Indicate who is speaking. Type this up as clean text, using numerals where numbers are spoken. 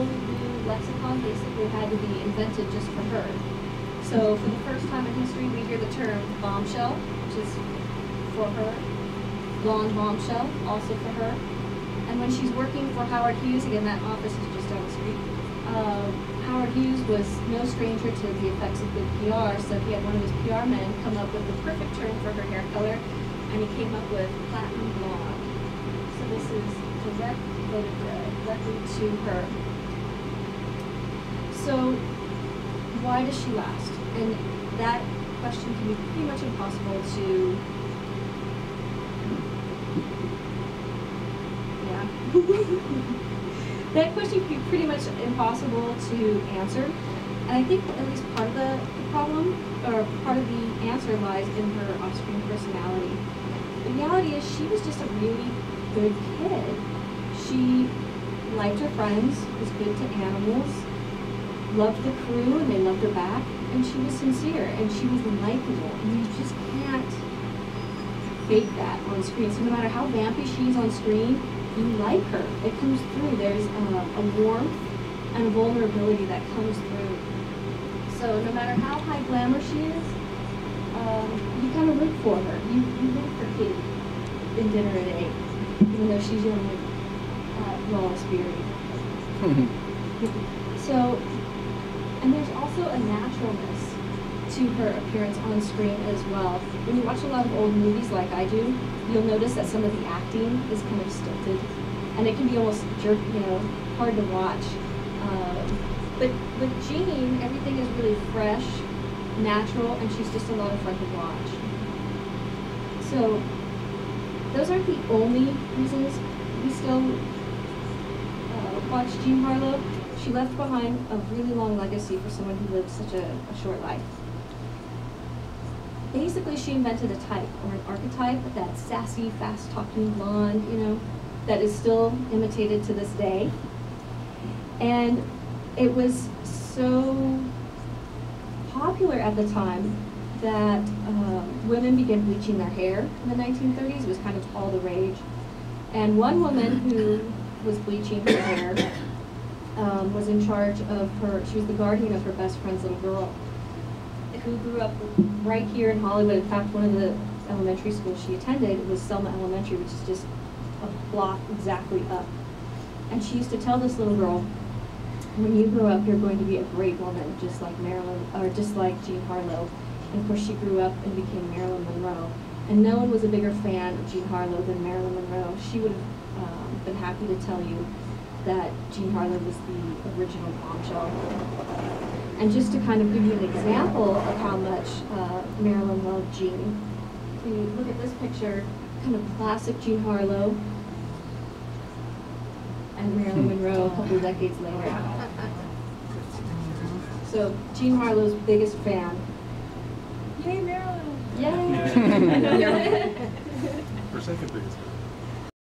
Speaker 1: new lexicon basically had to be invented just for her. So for the first time in history, we hear the term bombshell, which is for her. Blonde bombshell, also for her. And when she's working for Howard Hughes, again, that office is just down the street, Howard Hughes was no stranger to the effects of good PR, so he had one of his PR men come up with the perfect term for her hair color, and he came up with platinum blonde. So this is directly to her. So why does she last? And that question can be pretty much impossible to, that question can be pretty much impossible to answer. And I think at least part of the problem, or part of the answer lies in her off-screen personality. The reality is she was just a really good kid. She liked her friends, was good to animals, loved the crew and they loved her back, and she was sincere and she was likable. And you just can't fake that on screen. So no matter how vampy she is on screen, you like her. It comes through. There's a warmth and a vulnerability that comes through. So no matter how high glamour she is, you kind of root for her. You root for Kitty in Dinner at 8, even though she's young and raw and spirited. So, and there's also a naturalness to her appearance on screen as well. When you watch a lot of old movies like I do, you'll notice that some of the acting is kind of stilted, and it can be almost hard to watch. But with Jean, everything is really fresh, natural, and she's just a lot of fun to watch. So those aren't the only reasons we still watch Jean Harlow. She left behind a really long legacy for someone who lived such a short life. Basically, she invented a type, or an archetype, that sassy, fast-talking blonde, that is still imitated to this day. And it was so popular at the time that women began bleaching their hair in the 1930s. It was kind of all the rage. And one woman who was bleaching her hair was in charge of her, she was the guardian of her best friend's little girl, who grew up right here in Hollywood. In fact, one of the elementary schools she attended was Selma Elementary, which is just a block exactly up. And she used to tell this little girl, when you grow up, you're going to be a great woman, just like Marilyn, or just like Jean Harlow. And of course, she grew up and became Marilyn Monroe. And no one was a bigger fan of Jean Harlow than Marilyn Monroe. She would have been happy to tell you that Jean Harlow was the original bombshell. And just to kind of give you an example of how much Marilyn loved Jean, if you look at this picture, kind of classic Jean Harlow and Marilyn Monroe a couple of decades later. So Jean Harlow's biggest fan. Hey, Marilyn! Yay!
Speaker 2: Her second biggest fan.